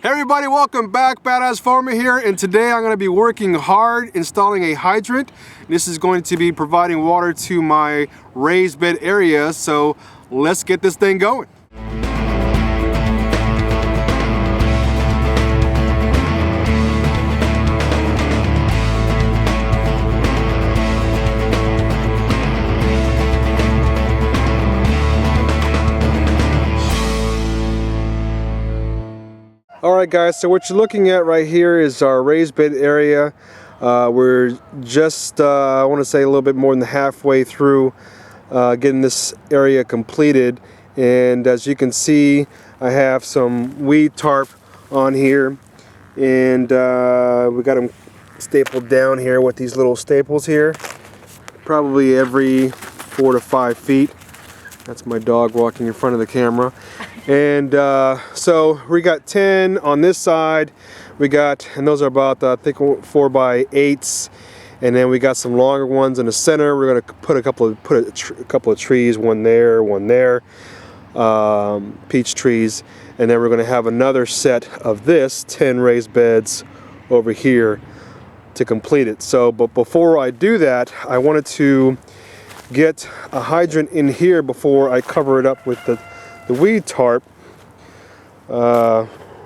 Hey everybody, welcome back. Badass Farmer here, and today I'm going to be working hard installing a hydrant. This is going to be providing water to my raised bed area, so let's get this thing going. Alright guys, so what you're looking at right here is our raised bed area. We're just, I want to say a little bit more than halfway through getting this area completed. And as you can see, I have some weed tarp on here. And we got them stapled down here with these little staples here. Probably every 4 to 5 feet. That's my dog walking in front of the camera. And so we got 10 on this side. We got, and those are about I think 4x8s, and then we got some longer ones in the center. We're gonna put a couple of trees, one there, peach trees, and then we're gonna have another set of this 10 raised beds over here to complete it. So, but before I do that, I wanted to get a hydrant in here before I cover it up with the weed tarp,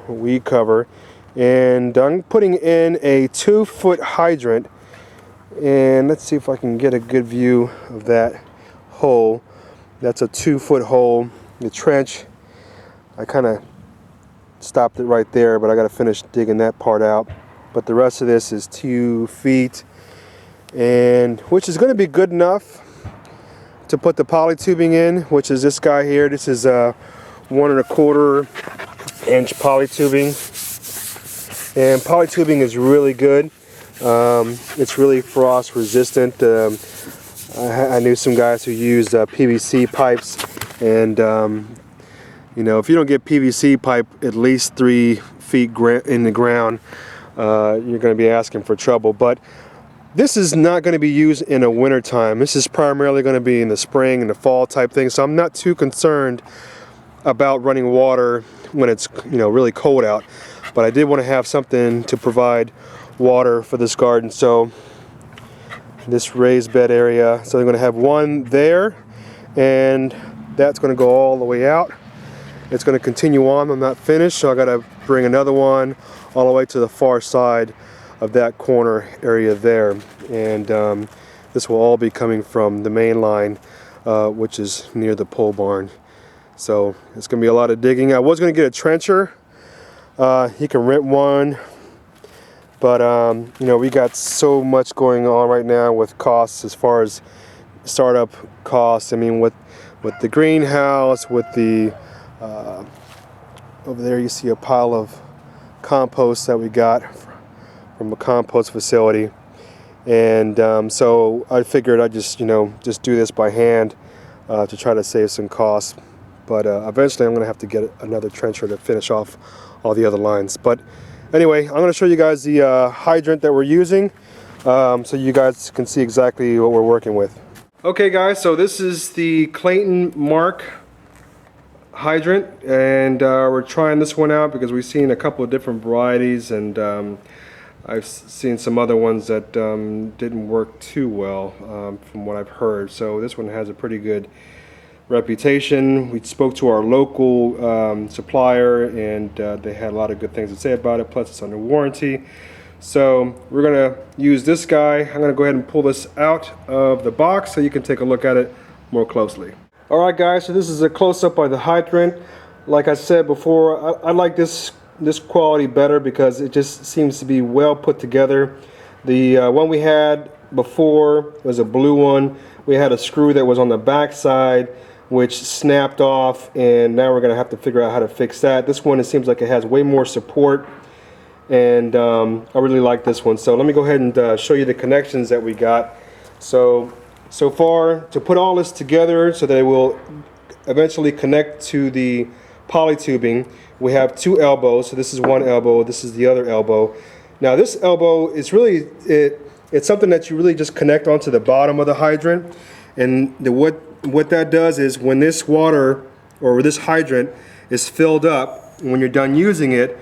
weed cover, and I'm putting in a 2-foot hydrant. And let's see if I can get a good view of that hole. That's a 2-foot hole. The trench, I kind of stopped it right there, but I got to finish digging that part out. But the rest of this is 2 feet, and which is going to be good enough to put the poly tubing in, which is this guy here. This is a 1 1/4 inch poly tubing, and poly tubing is really good. It's really frost resistant. I knew some guys who used PVC pipes, and you know, if you don't get PVC pipe at least 3 feet in the ground, you're going to be asking for trouble. But this is not going to be used in a winter time. This is primarily going to be in the spring and the fall type thing. So I'm not too concerned about running water when it's, you know, really cold out. But I did want to have something to provide water for this garden. So this raised bed area. So I'm going to have one there, and that's going to go all the way out. It's going to continue on. I'm not finished, so I got to bring another one all the way to the far side of that corner area there, and this will all be coming from the main line, which is near the pole barn. So it's gonna be a lot of digging. I was gonna get a trencher. You can rent one, but you know, we got so much going on right now with costs as far as startup costs. I mean, with the greenhouse, with the over there you see a pile of compost that we got from a compost facility, and so I figured I'd just, you know, just do this by hand to try to save some costs. But eventually I'm going to have to get another trencher to finish off all the other lines. But anyway, I'm going to show you guys the hydrant that we're using, so you guys can see exactly what we're working with. Okay guys, so this is the Clayton Mark hydrant, and we're trying this one out because we've seen a couple of different varieties, and I've seen some other ones that didn't work too well from what I've heard. So this one has a pretty good reputation. We spoke to our local supplier, and they had a lot of good things to say about it, plus it's under warranty. So we're gonna use this guy. I'm gonna go ahead and pull this out of the box so you can take a look at it more closely. Alright guys, so this is a close-up of the hydrant. Like I said before, I like this quality better because it just seems to be well put together. The one we had before was a blue one. We had a screw that was on the back side which snapped off, and now we're gonna have to figure out how to fix that. This one, it seems like it has way more support, and I really like this one. So let me go ahead and show you the connections that we got. So far, to put all this together so that it will eventually connect to the poly tubing, we have 2 elbows. So this is one elbow, this is the other elbow. Now this elbow is really, it's something that you really just connect onto the bottom of the hydrant, and what that does is when this water or this hydrant is filled up, when you're done using it,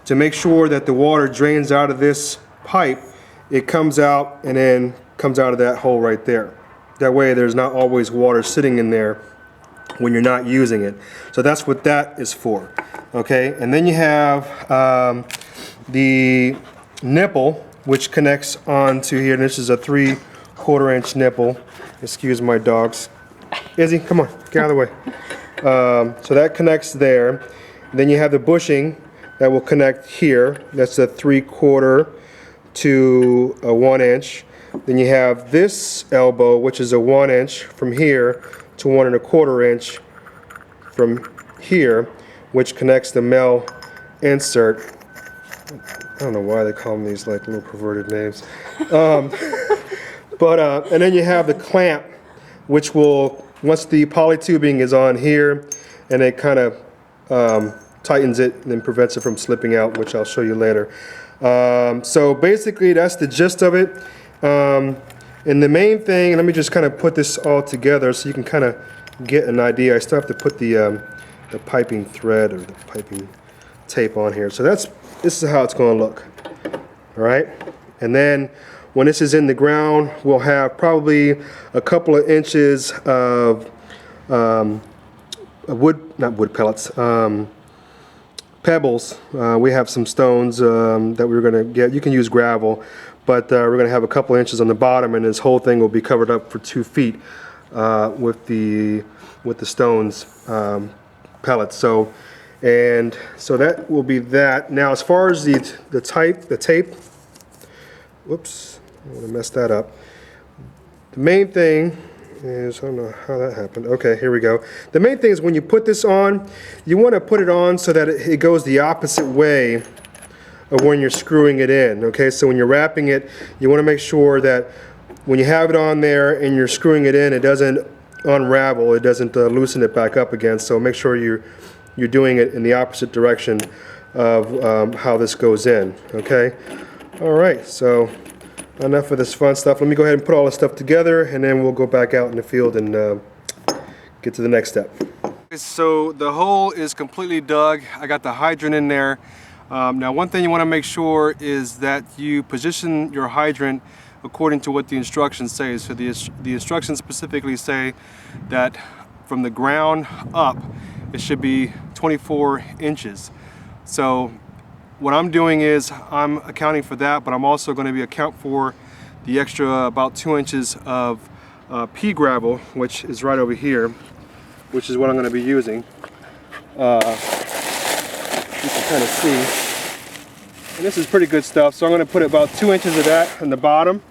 to make sure that the water drains out of this pipe, it comes out and then comes out of that hole right there. That way there's not always water sitting in there when you're not using it. So that's what that is for. Okay, and then you have the nipple, which connects onto here. This is a 3/4 inch nipple. Excuse my dogs. Izzy, come on, get out of the way. So that connects there. Then you have the bushing that will connect here. That's a 3/4 to a 1 inch. Then you have this elbow, which is a 1 inch from here to 1 1/4 inch from here, which connects the male insert. I don't know why they call them these like little perverted names. And then you have the clamp, which will, once the polytubing is on here, and it kind of tightens it and then prevents it from slipping out, which I'll show you later. So basically that's the gist of it. And the main thing, and let me just kind of put this all together so you can kind of get an idea. I still have to put the piping thread or the piping tape on here. So this is how it's going to look. All right, and then when this is in the ground, we'll have probably a couple of inches of not wood pellets, pebbles. We have some stones that we're going to get. You can use gravel, but we're going to have a couple of inches on the bottom, and this whole thing will be covered up for 2 feet with the stones pellets. So that will be that. Now, as far as the tape. Whoops, I want to mess that up. The main thing is, I don't know how that happened. Okay, here we go. The main thing is when you put this on, you want to put it on so that it goes the opposite way of when you're screwing it in. Okay, so when you're wrapping it, you want to make sure that when you have it on there and you're screwing it in, it doesn't unravel, it doesn't loosen it back up again. So make sure you're doing it in the opposite direction of how this goes in. Okay. All right, so enough of this fun stuff. Let me go ahead and put all this stuff together, and then we'll go back out in the field and get to the next step. So the hole is completely dug. I got the hydrant in there. Now, one thing you want to make sure is that you position your hydrant according to what the instructions say. So the instructions specifically say that from the ground up, it should be 24 inches. So what I'm doing is I'm accounting for that, but I'm also going to be account for the extra about 2 inches of pea gravel, which is right over here, which is what I'm going to be using. You can kind of see. And this is pretty good stuff, so I'm going to put about 2 inches of that in the bottom.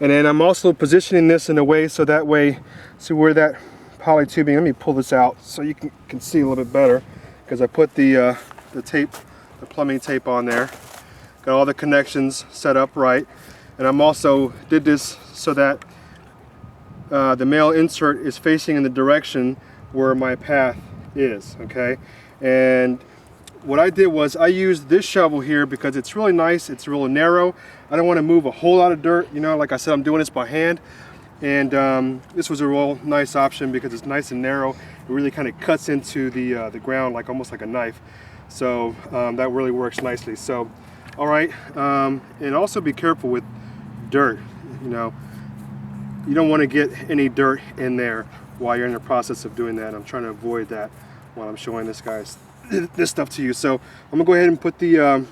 And then I'm also positioning this in a way so that way, see where that polytubing, let me pull this out so you can see a little bit better, because I put the tape, the plumbing tape on there. Got all the connections set up right. And I'm also did this so that the male insert is facing in the direction where my path is, okay? And what I did was I used this shovel here because it's really nice, it's really narrow. I don't want to move a whole lot of dirt, you know, like I said, I'm doing this by hand. And this was a real nice option because it's nice and narrow. It really kind of cuts into the ground like almost like a knife. So that really works nicely. So, all right, and also be careful with dirt. You know, you don't want to get any dirt in there while you're in the process of doing that. I'm trying to avoid that while I'm showing this stuff to you. So I'm gonna go ahead and put the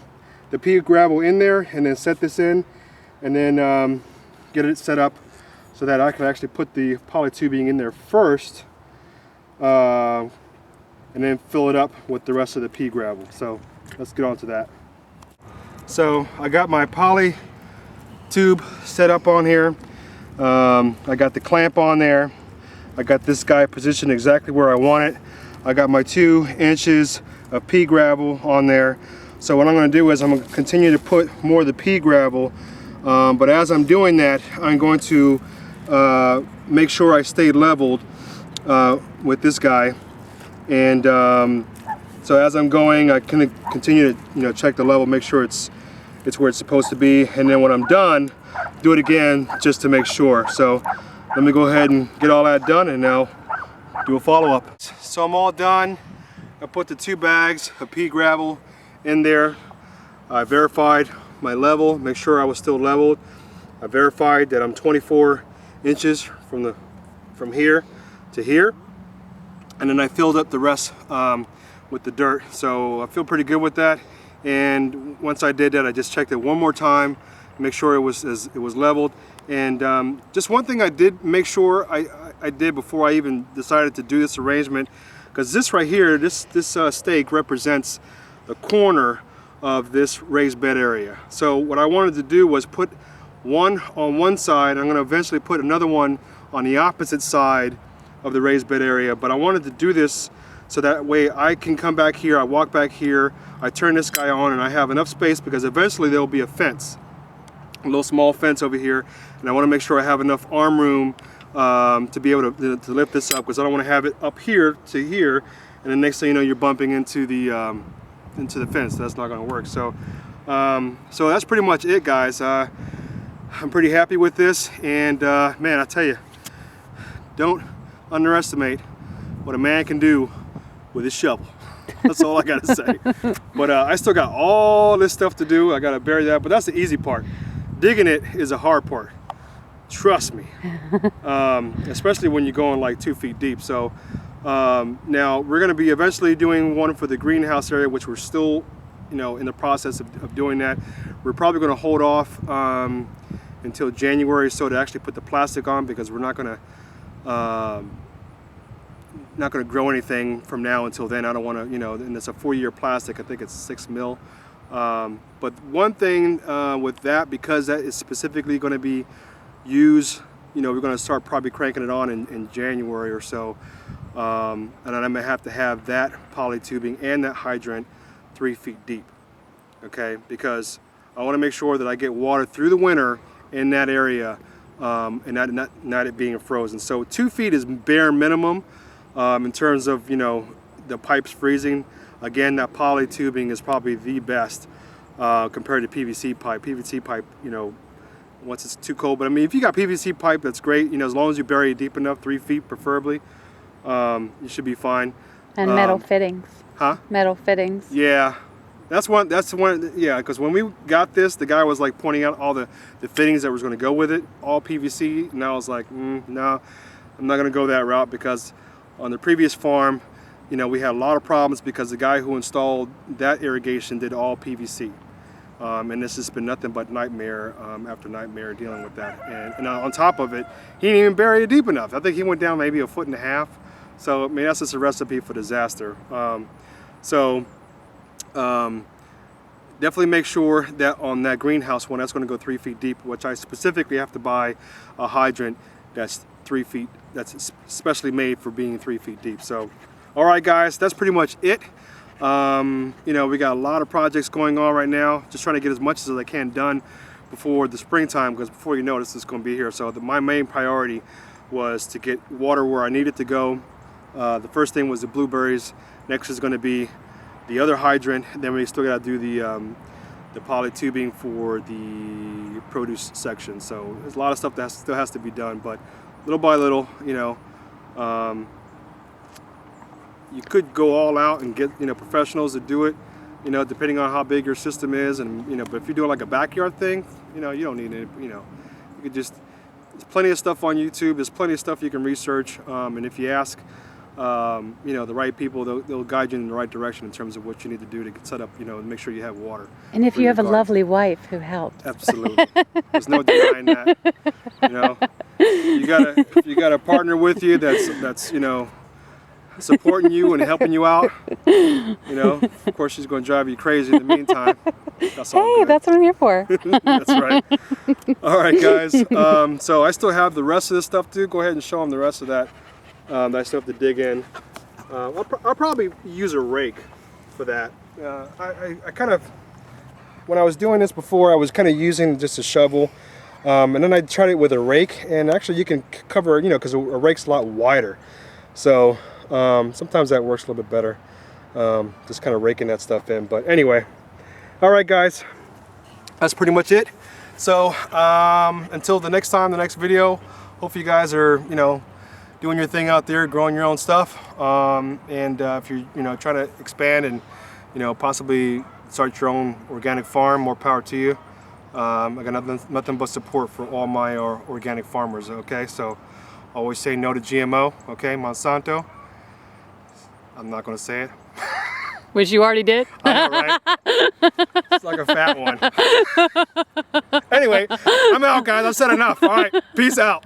pea gravel in there, and then set this in, and then get it set up so that I can actually put the polytubing in there first. And then fill it up with the rest of the pea gravel. So let's get on to that. So I got my poly tube set up on here. I got the clamp on there. I got this guy positioned exactly where I want it. I got my 2 inches of pea gravel on there. So what I'm going to do is I'm going to continue to put more of the pea gravel, but as I'm doing that, I'm going to make sure I stay leveled with this guy. And so as I'm going, I can continue to check the level, make sure it's where it's supposed to be, and then when I'm done, do it again just to make sure. So let me go ahead and get all that done, and now do a follow-up. So I'm all done. I put the 2 bags of pea gravel in there. I verified my level, make sure I was still leveled. I verified that I'm 24 inches from here to here, and then I filled up the rest with the dirt. So I feel pretty good with that. And once I did that, I just checked it one more time, make sure it was leveled. And just one thing I did make sure I did before I even decided to do this arrangement, because this right here, this stake represents the corner of this raised bed area. So what I wanted to do was put one on one side. I'm going to eventually put another one on the opposite side of the raised bed area, but I wanted to do this so that way I can come back here, I walk back here, I turn this guy on, and I have enough space, because eventually there will be a fence, a little small fence over here, and I want to make sure I have enough arm room to be able to lift this up, because I don't want to have it up here to here, and the next thing you know, you're bumping into the fence. That's not going to work. So so that's pretty much it, guys. I'm pretty happy with this, and man, I tell you, don't underestimate what a man can do with his shovel. That's all I gotta say. But I still got all this stuff to do. I gotta bury that, but that's the easy part. Digging it is a hard part. Trust me. Especially when you're going like 2 feet deep. So now we're gonna be eventually doing one for the greenhouse area, which we're still, you know, in the process of doing that. We're probably gonna hold off until January, so to actually put the plastic on, because we're not gonna grow anything from now until then. I don't want to, you know, and it's a 4-year plastic. I think it's 6 mil. But one thing with that, because that is specifically going to be used, you know, we're going to start probably cranking it on in January or so, and then I'm going to have that poly tubing and that hydrant 3 feet deep, okay, because I want to make sure that I get water through the winter in that area, and not it being frozen. So 2 feet is bare minimum in terms of, you know, the pipes freezing. Again, that poly tubing is probably the best compared to PVC pipe. PVC pipe, you know, once it's too cold. But I mean, if you got PVC pipe, that's great. You know, as long as you bury it deep enough, 3 feet preferably, you should be fine. And metal fittings. Huh? Metal fittings. Yeah. That's one, yeah, because when we got this, the guy was like pointing out all the fittings that was going to go with it, all PVC, and I was like, no, I'm not going to go that route, because on the previous farm, you know, we had a lot of problems because the guy who installed that irrigation did all PVC. And this has been nothing but nightmare after nightmare dealing with that. And on top of it, he didn't even bury it deep enough. I think he went down maybe 1.5 feet. So, I mean, that's just a recipe for disaster. Definitely make sure that on that greenhouse one, that's going to go 3 feet deep, which I specifically have to buy a hydrant that's 3 feet, that's specially made for being 3 feet deep. So, all right, guys, that's pretty much it. You know, we got a lot of projects going on right now, just trying to get as much as I can done before the springtime, because before you know this is going to be here. So my main priority was to get water where I need it to go. The first thing was the blueberries. Next is going to be the other hydrant. Then we still got to do the poly tubing for the produce section. So there's a lot of stuff that still has to be done, but little by little, you know, you could go all out and get, you know, professionals to do it, you know, depending on how big your system is, and, you know, but if you're doing like a backyard thing, you know, you don't need it, you know, you could just, there's plenty of stuff on YouTube, there's plenty of stuff you can research, and if you ask, you know, the right people, they'll guide you in the right direction in terms of what you need to do to get set up, you know, and make sure you have water. And if you have a lovely wife who helps. Absolutely. There's no denying that. You know, you got a partner with you that's, you know, supporting you and helping you out, you know, of course she's going to drive you crazy in the meantime. That's all hey, good. that's what I'm here for. That's right. All right, guys, so I still have the rest of this stuff too. Go ahead and show them the rest of that. That I still have to dig in. I'll probably use a rake for that. I kind of, when I was doing this before, I was kind of using just a shovel, and then I tried it with a rake, and actually you can cover, you know, because a rake's a lot wider. So sometimes that works a little bit better, just kind of raking that stuff in. But anyway, all right, guys, that's pretty much it. So until the next time, the next video, hope you guys are, you know, doing your thing out there, growing your own stuff, and if you're, you know, trying to expand and, you know, possibly start your own organic farm. More power to you. I got nothing but support for all my organic farmers. Okay, so always say no to GMO. Okay, Monsanto. I'm not gonna say it. Which you already did. I know, right? It's like a fat one. Anyway, I'm out, guys. I've said enough. All right, peace out.